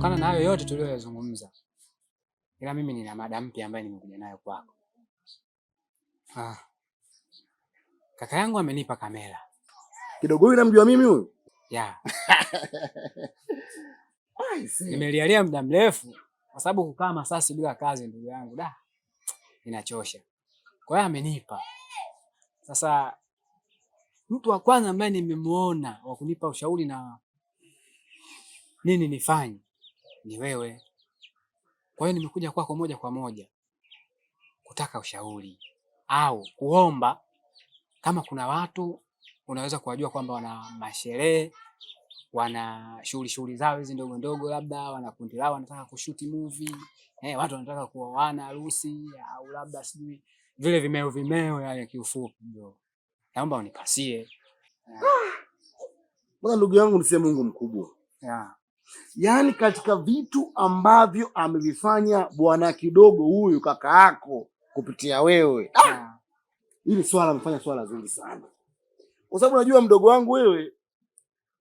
kutokana na hayo yote tuliyozungumza, ila mimi nina mada mpya ambayo nimekuja nayo kwako. Kaka yangu amenipa kamera. Kidogo huyu namjua mimi huyu? Yeah. Nimelialia muda mrefu kwa sababu kukaa Masasi bila kazi ndugu yangu inachosha. Kwa hiyo amenipa. Sasa mtu wa kwanza ambaye nimemuona wa kunipa ushauri na nini nifanye ni wewe. Kwa hiyo nimekuja kwako moja kwa moja kutaka ushauri au kuomba kama kuna watu unaweza kuwajua kwamba wana masherehe, wana shughuli zao hizi ndogo ndogo, labda wana kundi lao wanataka kushuti movie, watu wanataka kuoana harusi, au labda sijui vile vimeo yale kiufupi ndio. Naomba unipasie. Bwana ndugu yangu niseme Mungu mkubwa. Yaani katika vitu ambavyo amevifanya bwana kidogo huyu kaka yako kupitia wewe. Hili swala amefanya swala zuri sana. Kwa sababu najua mdogo wangu wewe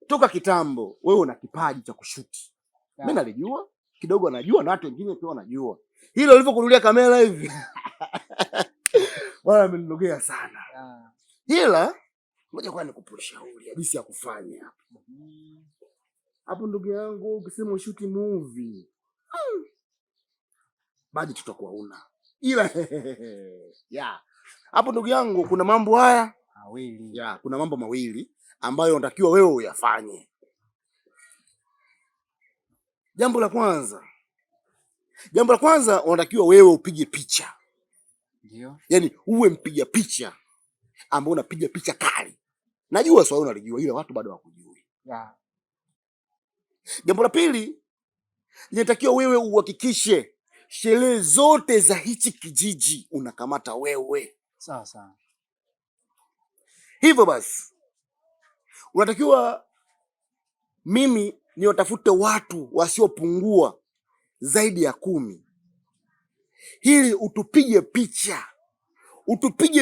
toka kitambo wewe una kipaji cha kushuti. Mimi nalijua, kidogo anajua na watu wengine pia wanajua. Hilo ulivyokunulia kamera hivi. Bwana amenilogea sana. Ila ngoja kwa nikupe ushauri hadithi ya kufanya hapa. Hapo ndugu yangu ukisema ushuti movie. Baadhi tutakuwa una. Ila hapo ndugu yangu kuna mambo haya mawili. Kuna mambo mawili ambayo unatakiwa wewe uyafanye. Jambo la kwanza unatakiwa wewe upige picha. Ndio. Yaani uwe mpiga picha ambao unapiga picha kali. Najua swali unalijua ila watu bado hawakujui. Jambo la pili, inatakiwa wewe uhakikishe sherehe zote za hichi kijiji unakamata wewe. Sawa. Hivyo basi, unatakiwa mimi niwatafute watu wasiopungua zaidi ya 10. Ili utupige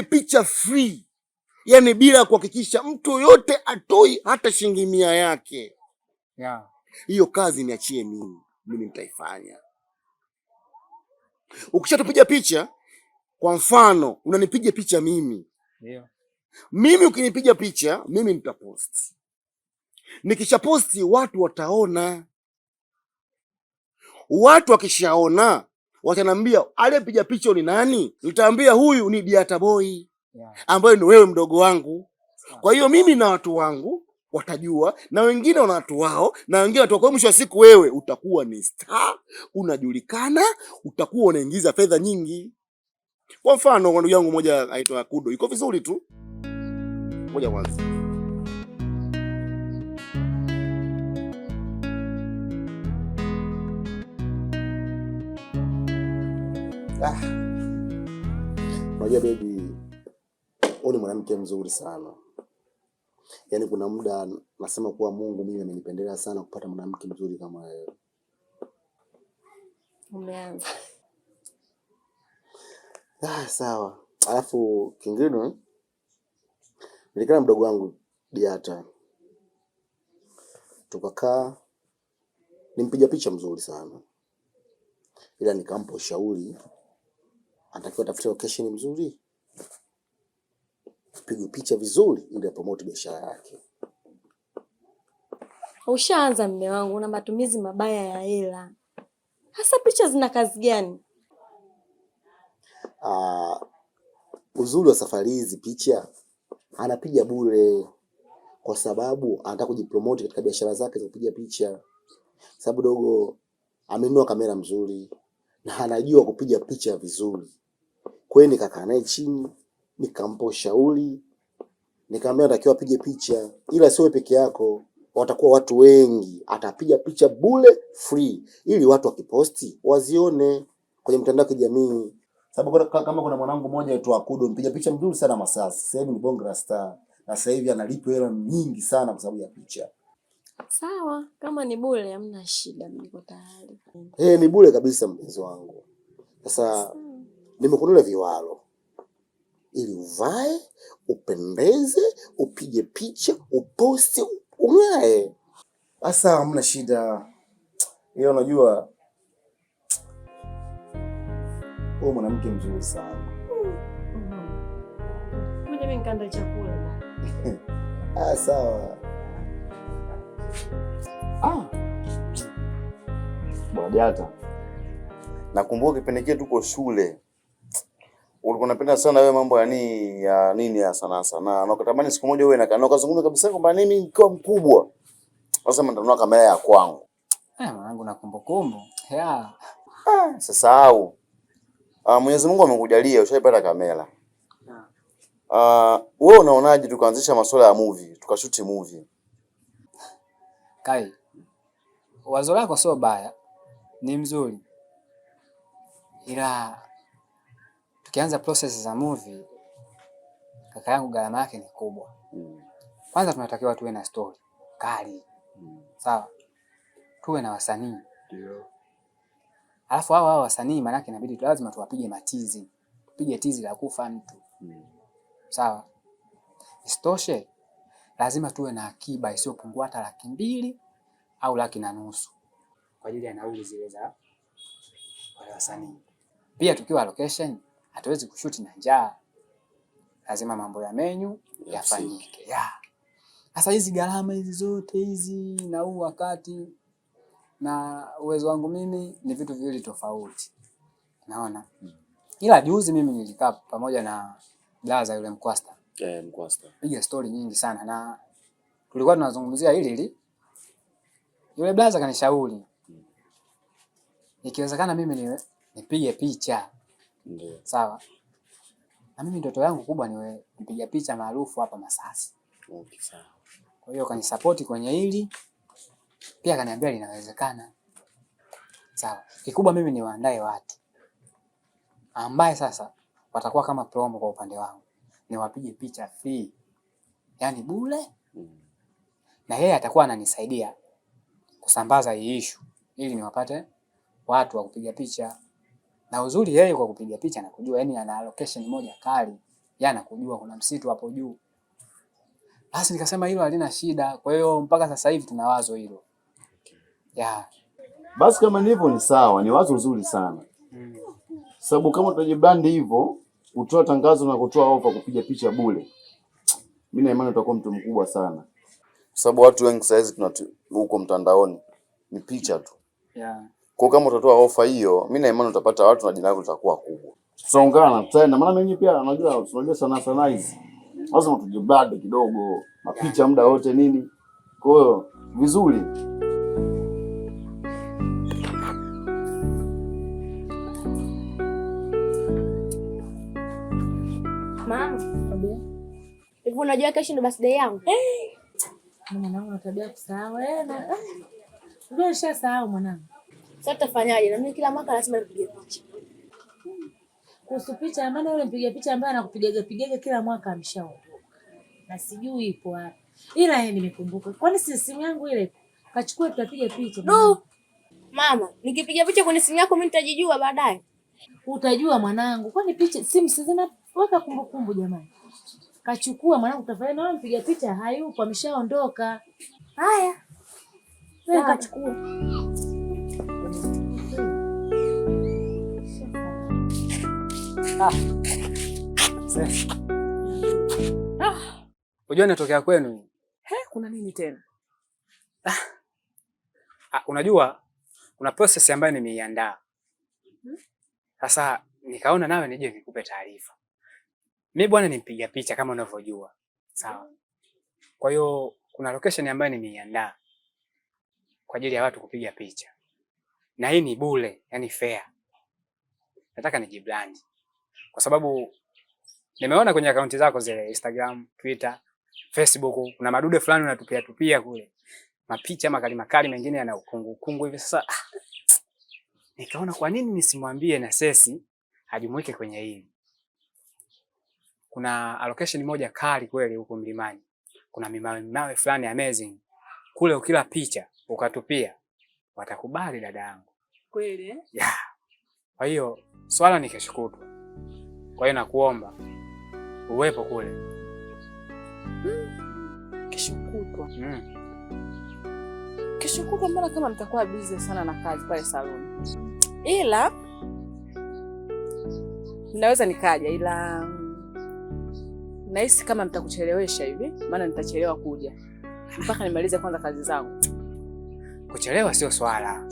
picha free. Yaani bila kuhakikisha mtu yote atoi hata shilingi 100 yake. Hiyo kazi niachie mimi nitaifanya. Ukishatupiga picha, kwa mfano unanipiga picha mimi. Ndio. Mimi ukinipiga picha, mimi nitapost. Nikishaposti watu wataona. Watu wakishaona, watanambia aliyepiga picha ni nani? Nitaambia huyu ni Diata Boy. Ambaye ni wewe mdogo wangu. Kwa hiyo mimi na watu wangu watajua, na wengine wana watu wao, na wengine watu wao. Mwisho wa siku wewe utakuwa ni star, unajulikana, utakuwa unaingiza fedha nyingi. Kwa mfano ndugu yangu mmoja anaitwa Kudo, yuko vizuri tu. Ngoja kwanza. Unajua baby, wewe ni mwanamke mzuri sana. Yaani kuna muda nasema kuwa Mungu mimi amenipendelea sana kupata mwanamke mzuri kama wewe. Umeanza. Sawa. Alafu kingine nilikana mdogo wangu Diata. Tukakaa nimpiga picha mzuri sana. Ila nikampa ushauri anatakiwa tafute location mzuri. Pige picha vizuri ili promote biashara yake. Ushaanza mume wangu, una matumizi mabaya ya hela. Hasa picha zina kazi gani? Uzuri wa safari hizi picha anapiga bure kwa sababu anataka kujipromote katika biashara zake za kupiga picha. Sababu dogo amenunua kamera mzuri na anajua kupiga picha vizuri. Kwa hiyo nikakaa naye chini, nikampa ushauri, nikamwambia anatakiwa apige picha, ila sio peke yako, watakuwa watu wengi, atapiga picha bure free ili watu wakiposti wazione kwenye mtandao wa kijamii. Sababu kama kuna mwanangu mmoja aitwa Kudo, mpiga picha mzuri sana Masasi. Sasa hivi ni bonge la star. Na sasa hivi analipwa hela nyingi sana kwa sababu ya picha. Sawa, kama ni bure hamna shida, niko tayari. Ni bure kabisa mpenzi wangu. Sasa nimekununulia viwalo ili uvae, upendeze, upige picha, uposti, ung'ae. Sasa hamna shida. Hiyo unajua wewe mwanamke mzuri sana. Ngoja mimi nikanda chakula. Sawa. Bwajata. Nakumbuka kipindi kile tuko shule. Ulikuwa unapenda sana wewe mambo ya nini ya sana. Na ukatamani siku moja wewe na ukazungumza kabisa kwamba mimi nikiwa mkubwa sasa nitanunua kamera ya kwangu. Mwanangu na kumbukumbu. Yeah. Sasahau. Mwenyezi Mungu amekujalia ushaipata kamera. Wewe unaonaje tukaanzisha masuala ya movie, tukashuti movie? Kai. Wazo lako sio baya. Ni mzuri. Ila tukianza process za movie, kaka yangu gharama yake ni kubwa. Kwanza tunatakiwa tuwe na story kali. Sawa? Tuwe na wasanii. Ndio. Alafu hao wasanii maana yake inabidi lazima tuwapige matizi. Tupige tizi la kufa mtu. Sawa? Isitoshe lazima tuwe na akiba isiyopungua hata 200,000 au 150,000 kwa ajili ya nauli zile za wale wasanii. Pia tukiwa location hatuwezi kushuti na njaa. Lazima mambo ya menu yafanyike. Sasa hizi gharama hizi zote hizi na huu wakati na uwezo wangu mimi ni vitu viwili tofauti. Naona. Ila juzi mimi nilikaa pamoja na blaza yule Mkwasta. Mkwasta. Piga story nyingi sana na tulikuwa tunazungumzia hili. Yule blaza kanishauri. Ikiwezekana mimi nipige picha. Ndio. Sawa. Na mimi ndoto yangu kubwa niwe mpiga picha maarufu hapa Masasi. Okay, sawa. Kwa hiyo kanisupport kwenye hili. Pia kaniambia linawezekana. Sawa. Kikubwa mimi niwaandae watu ambaye sasa watakuwa kama promo kwa upande wangu. Niwapige picha free. Yaani bure. Na yeye atakuwa ananisaidia kusambaza hii issue ili niwapate watu wa kupiga picha. Na uzuri yeye kwa kupiga picha na kujua, yani ana location moja kali. Yeye anakujua kuna msitu hapo juu. Basi nikasema hilo halina shida. Kwa hiyo mpaka sasa hivi tuna wazo hilo. Basi kama ndivyo ni sawa, ni wazo zuri sana. Sababu kama tutajibrand hivyo, kutoa tangazo na kutoa ofa kupiga picha bure. Mimi na imani utakuwa mtu mkubwa sana. Sababu watu wengi sasa hizi huko mtandaoni ni picha tu. Kwa kama utatoa ofa hiyo, mimi na imani utapata watu na jina lako litakuwa kubwa. Tutaungana tena, maana mimi pia unajua sana hizi. Lazima tujibrand kidogo, mapicha muda wote nini. Kwa hiyo vizuri. Mama, hivi unajua kesho ndo birthday yangu? Mwanangu ana tabia kusahau. Ndio nishasahau mwanangu. Sasa tutafanyaje? Na mimi kila mwaka lazima nipige picha. Kuhusu picha, maana yule mpiga picha ambaye anakupigaga kila mwaka ameshaondoka. Na sijui ipo wapi. Ila yeye nimekumbuka. Kwani si simu yangu ile? Kachukua tutapiga picha. Mama, nikipiga picha kwenye simu yako mimi nitajijua baadaye. Utajua mwanangu. Kwani picha simu si zinaweka kumbukumbu jamani. Kachukua mwanangu tafadhali, na mpiga picha hayupo ameshaondoka. Haya. Wewe kachukua. Unajua natokea kwenu. Kuna nini tena? Unajua kuna process ambayo nimeiandaa. Sasa nikaona nawe nije nikupe taarifa. Mimi bwana nimpiga picha kama unavyojua. Sawa. Kwa hiyo kuna location ambayo nimeiandaa kwa ajili ya watu kupiga picha. Na hii ni bure, yani fair. Nataka nijibrand. Kwa sababu nimeona kwenye akaunti zako zile Instagram, Twitter, Facebook kuna madude fulani unatupia kule. Mapicha makali mengine yana ukungu hivi sasa. Nikaona kwa nini nisimwambie na Sesi ajumuike kwenye hili. Kuna allocation moja kali kweli huko mlimani. Kuna mimawe fulani amazing. Kule ukila picha ukatupia watakubali dada yangu. Kweli Kwa hiyo swala ni kesho kutwa. Kwa hiyo nakuomba uwepo kule. Kesho kutwa. Kesho kutwa mbona kama mtakuwa busy sana na kazi pale saloni? Ila naweza nikaja, ila nahisi kama mtakuchelewesha hivi, maana nitachelewa kuja mpaka nimalize kwanza kazi zangu. Kuchelewa sio swala,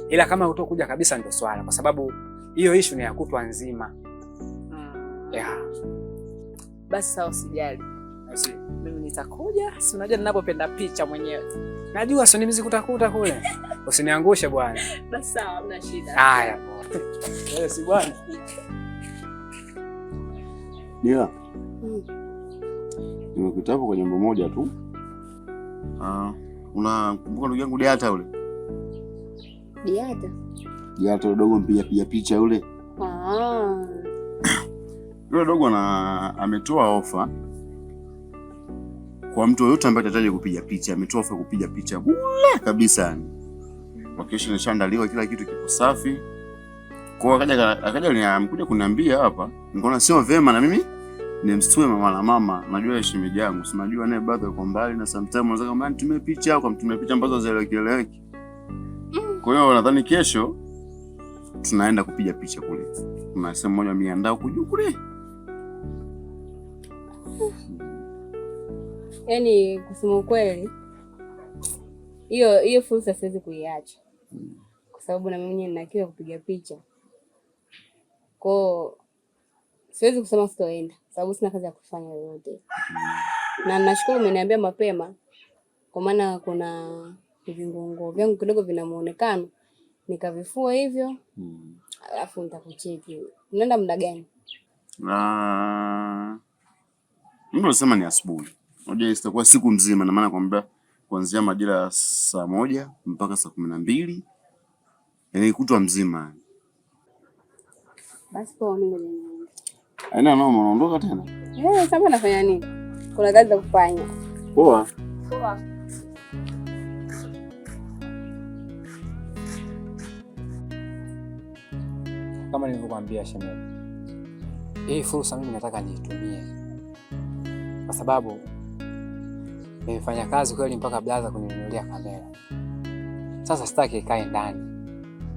ila kama utakuja kabisa ndio swala, kwa sababu hiyo issue ni ya kutwa nzima. Yeah. Basi sawa, usijali. Mimi nitakuja, si unajua ninapopenda picha mwenyewe. Najua sio nimezikutakuta kule. Usiniangushe bwana. Basi sawa, hamna shida. Haya. Wewe si bwana. Nia. Nimekuita hapo kwa jambo moja tu. Unakumbuka ndugu yangu Diata yule? Diata? Diata yule dogo mpiga picha yule. Yule dogo ametoa ofa kwa mtu yoyote ambaye atataje kupiga picha. Ametoa ofa kupiga picha bure kabisa. Location ishaandaliwa, kila kitu kipo safi. Kwa akaja amekuja kuniambia hapa, nikaona sio vema na mimi nimstue mama na mama. Najua shemeji yangu, si najua naye bado yuko mbali na sometimes unaweza kama nitumie picha au kumtumia picha ambazo hazieleweki. Kwa hiyo nadhani kesho tunaenda kupiga picha kule. Kuna sehemu moja miandao kujua kule. Yaani kusema ukweli, hiyo fursa siwezi kuiacha. Kwa sababu na mimi nina kiu ya kupiga picha. Kwa siwezi kusema sitoenda, sababu sina kazi ya kufanya yoyote. Na nashukuru umeniambia mapema, kwa maana kuna vingongo vyangu kidogo vina muonekano, nikavifua hivyo. Alafu nitakucheki. Unaenda muda gani? Mimi nasema ni asubuhi. Unajua itakuwa siku mzima, na maana kwamba kuanzia majira ya saa 1 mpaka saa 12. Yaani kutwa mzima. Basi kwa mimi aina noma, unaondoka tena? Sasa nafanya nini? Kuna kazi za kufanya. Poa. Poa. Kama nilivyokuambia shemeji, hii fursa mimi nataka niitumie, kwa sababu nimefanya kazi kweli mpaka blaza kuninunulia kamera. Sasa sitaki ikae ndani,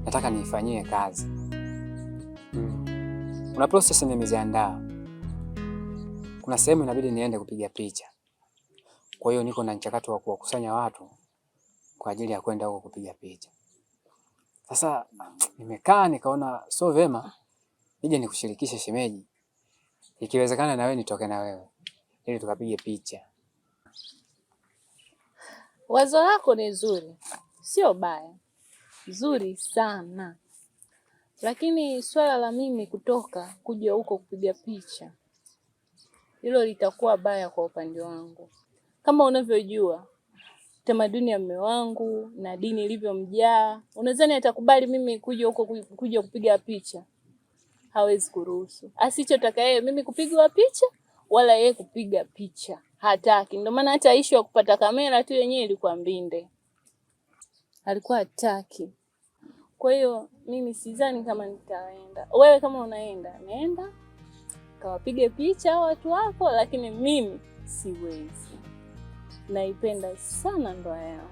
nataka niifanyie kazi. Kuna process nimeziandaa. Kuna sehemu inabidi niende kupiga picha. Kwa hiyo niko na mchakato wa kuwakusanya watu kwa ajili ya kwenda huko kupiga picha. Sasa nimekaa nikaona sio vema nije nikushirikishe shemeji. Ikiwezekana na wewe nitoke na wewe ili tukapige picha. Wazo lako ni zuri, sio baya, zuri sana. Lakini swala la mimi kutoka kuja huko kupiga picha, hilo litakuwa baya kwa upande wangu. Kama unavyojua tamaduni ya mume wangu na dini ilivyomjaa, unadhani atakubali mimi kuja huko kuja kupiga picha? Hawezi kuruhusu. Asichotaka yeye mimi kupigwa picha wala yeye kupiga picha. Hataki. Ndio maana hata issue ya kupata kamera tu yenyewe ilikuwa mbinde. Alikuwa hataki. Kwa hiyo mimi sidhani kama nitaenda. Wewe kama unaenda, nenda. Kawapige picha watu wako, lakini mimi siwezi. Naipenda sana ndoa yangu.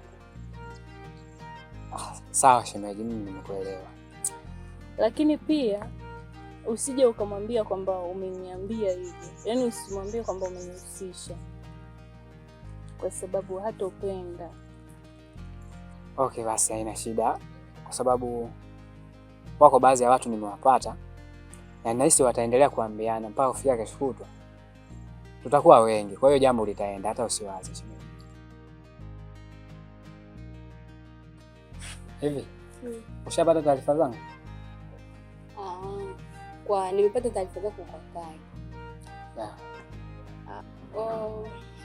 Sawa shemeji, mimi nimekuelewa. Lakini pia usije ukamwambia kwamba umeniambia hivi. Yaani usimwambie kwamba umenihusisha. Kwa sababu hatopenda. Okay, basi haina shida. Kwa sababu wako baadhi ya watu nimewapata na nahisi wataendelea kuambiana mpaka kufika kesho kutwa. Tutakuwa wengi. Kwa hiyo jambo litaenda, hata usiwaze shemeji. Hivi, ushapata taarifa zangu? Nimepata taarifa zako kwa kaka.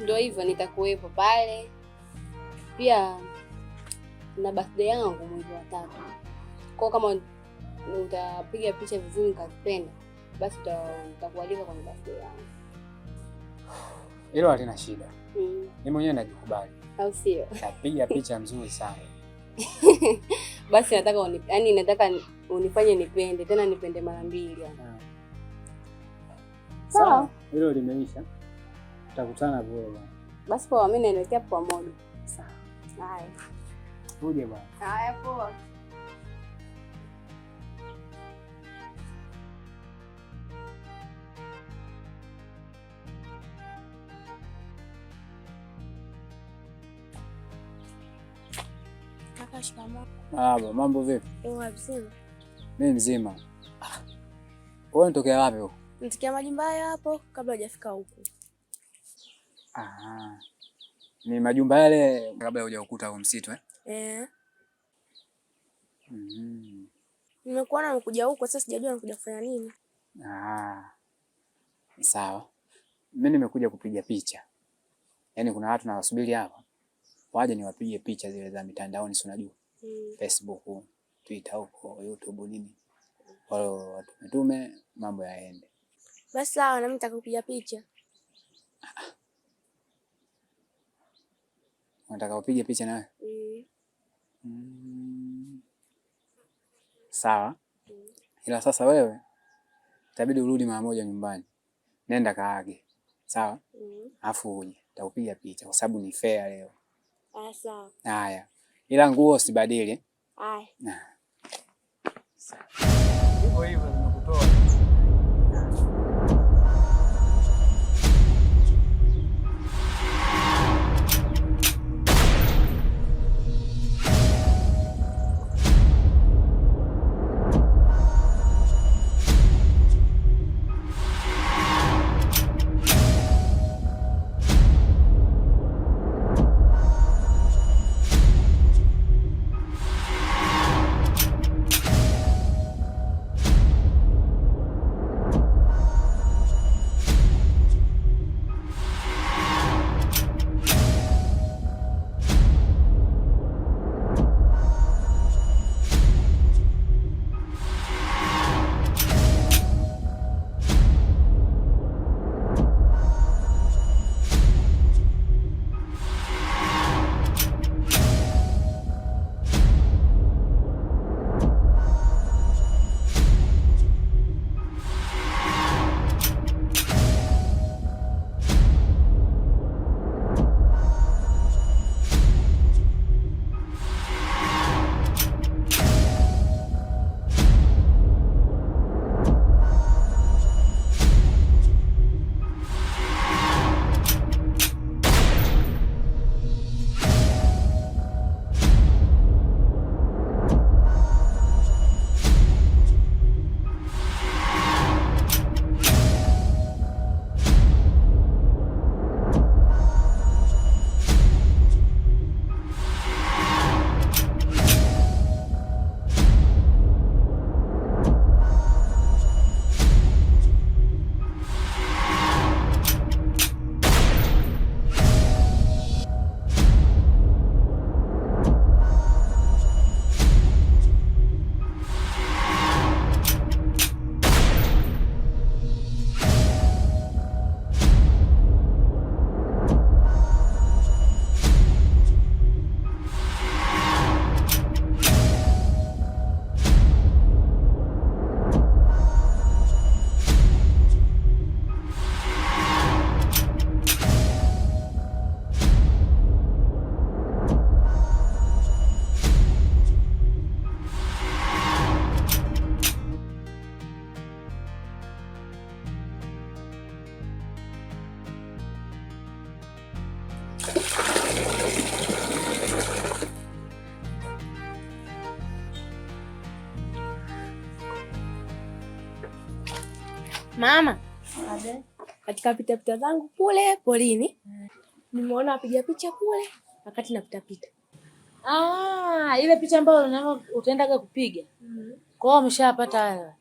Ndio hivyo, nitakuwepo pale. Pia na birthday yangu mwezi wa 3. Kwa kama utapiga picha vizuri nikazipenda, basi utakualika kwenye birthday yangu. Hilo halina shida. Mimi mwenyewe najikubali. Au sio? Napiga picha nzuri sana. Basi nataka unifanye nipende, tena nipende mara 2 yani. Sawa, hilo limeisha. Tutakutana bure. Basi kwa mimi naelekea pamoja. Sawa. Haya. Uje bwana. Haya poa. Kaka, shikamoo. Mambo vipi? Mzima. Mimi mzima. Wewe unatokea wapi huko? Nitikia majumba haya hapo kabla hujafika huku. Ni majumba yale kabla hujakuta huko msitu Nimekuona umekuja huko, sasa sijajua unakuja kufanya nini. Sawa. Mimi nimekuja kupiga picha. Yaani kuna watu nawasubiri hapa. Waje niwapige picha zile za mitandaoni, si unajua? Facebook, Twitter huko, YouTube nini. Wale watu mtume mambo yaende. Basi sawa, na mimi nitakupiga picha. Unataka upige picha nawe? Sawa. Ila sasa wewe itabidi urudi mara moja nyumbani. Nenda kaage. Sawa? Afu uje. Nitakupiga picha kwa sababu ni fair leo. Sawa. Haya. Ila nguo usibadili. Haya. Sawa. Hivyo hivyo nimekutoa. Mama, katika pitapita zangu kule polini nimeona wapiga picha kule wakati napitapita. Ile picha ambayo utaendaga kupiga. Kwa hiyo umeshapata hayo.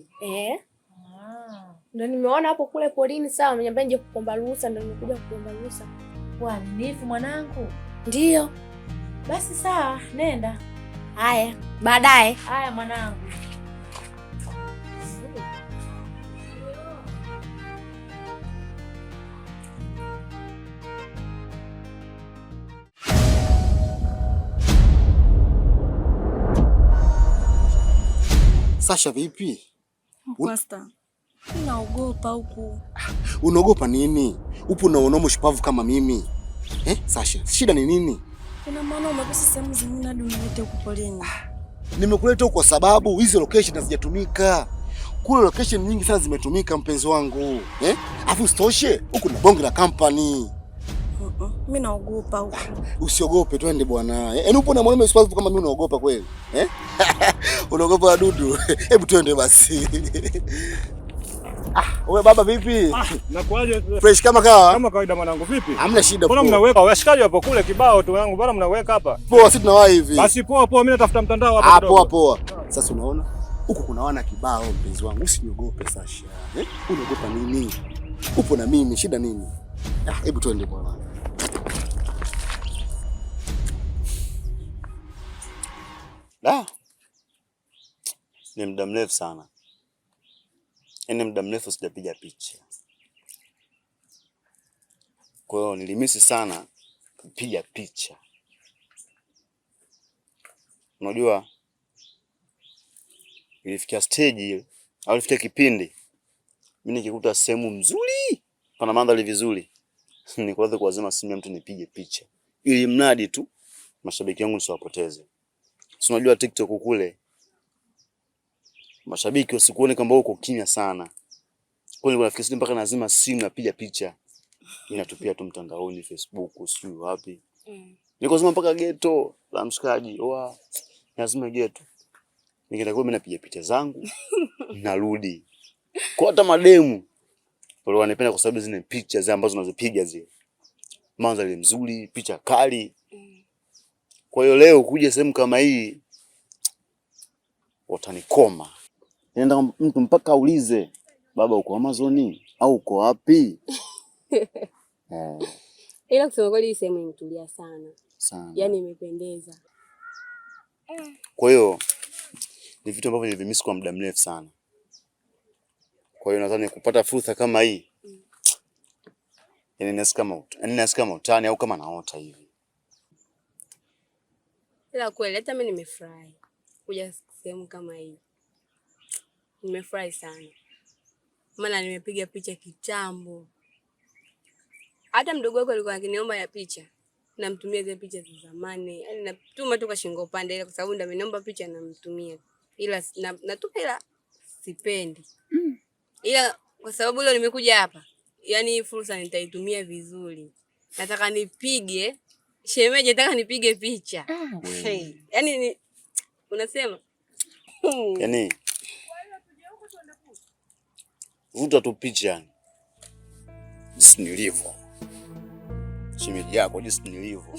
Ndio nimeona hapo kule polini. Sawa, ameniambia nje kuomba ruhusa, ndio nimekuja kuomba ruhusa. Waaminifu mwanangu. Ndio. Basi sawa, nenda. Haya, baadaye. Haya mwanangu. Sasha vipi? Pastor, naogopa huku. Unaogopa nini? Upo na unomo shupavu kama mimi. Sasha, shida ni nini? Ina maana umekosa sehemu zingine hadi unilete huko polini? Nimekuleta huko kwa sababu hizo location hazijatumika. Kule location nyingi sana zimetumika mpenzi wangu. Afu usitoshe huko na bonge la company. Mimi naogopa huko. Usiogope, twende bwana. Yaani upo na mwanamume usipavu kama mimi unaogopa kweli? Unaogopa wadudu? Hebu twende basi. Wewe baba vipi? Nakuaje? Fresh kama kawa? Kama kawaida mwanangu, vipi? Hamna shida. Mbona mnaweka washikaji hapo kule kibao tu wangu? Mbona mnaweka hapa? Poa, sisi tunawahi hivi. Basi poa, mimi natafuta mtandao hapa kidogo. Poa. Sasa unaona? Huko kuna wana kibao mpenzi wangu. Usiniogope Sasha. Unaogopa nini? Upo na mimi, shida nini? Hebu twende bwana. Ni muda mrefu sana. Yaani muda mrefu sijapiga picha. Kwa hiyo nilimisi sana kupiga picha. Unajua ilifikia stage au ilifikia kipindi mimi nikikuta sehemu nzuri, pana mandhari vizuri, nikuanza kuwazima simu ya mtu nipige picha. Ili mradi tu mashabiki wangu nisiwapoteze. Si unajua TikTok kule mashabiki wasikuone kwamba uko kimya sana. Kwa hiyo nafikiri mpaka lazima simu napiga picha. Ninatupia tu mtandaoni, Facebook, sijui wapi. Niko sema mpaka ghetto la mshikaji. Lazima ghetto. Ningeenda kwa mimi napiga picha zangu, narudi. Kwa hata mademu wale wanapenda kwa sababu zile picha zile ambazo unazopiga zile. Mandhari nzuri, picha kali. Kwa hiyo leo kuja sehemu kama hii watanikoma. Nenda mtu mpaka aulize, baba uko Amazon au uko wapi? Ila kusema kweli sehemu imetulia sana. Yaani imependeza. Kwa hiyo ni vitu ambavyo nilivimiss kwa muda mrefu sana. Kwa hiyo nadhani kupata fursa kama hii nasi kama utani au kama naota hivi. Ila kweli hata mimi nimefurahi kuja sehemu kama hii. Nimefurahi sana. Maana nimepiga picha kitambo. Hata mdogo wako alikuwa akiniomba ya picha. Namtumia zile picha za zamani. Yaani natuma tu kwa shingo upande ile kwa sababu ndio ameniomba picha namtumia. Ila natupa ila sipendi. Ila kwa sababu leo nimekuja hapa. Yaani hii fursa nitaitumia vizuri. Nataka nipige shemeje, nataka nipige picha. Yaani unasema? Yaani vuta tu picha. Jinsi nilivyo. Shemeji yako jinsi nilivyo.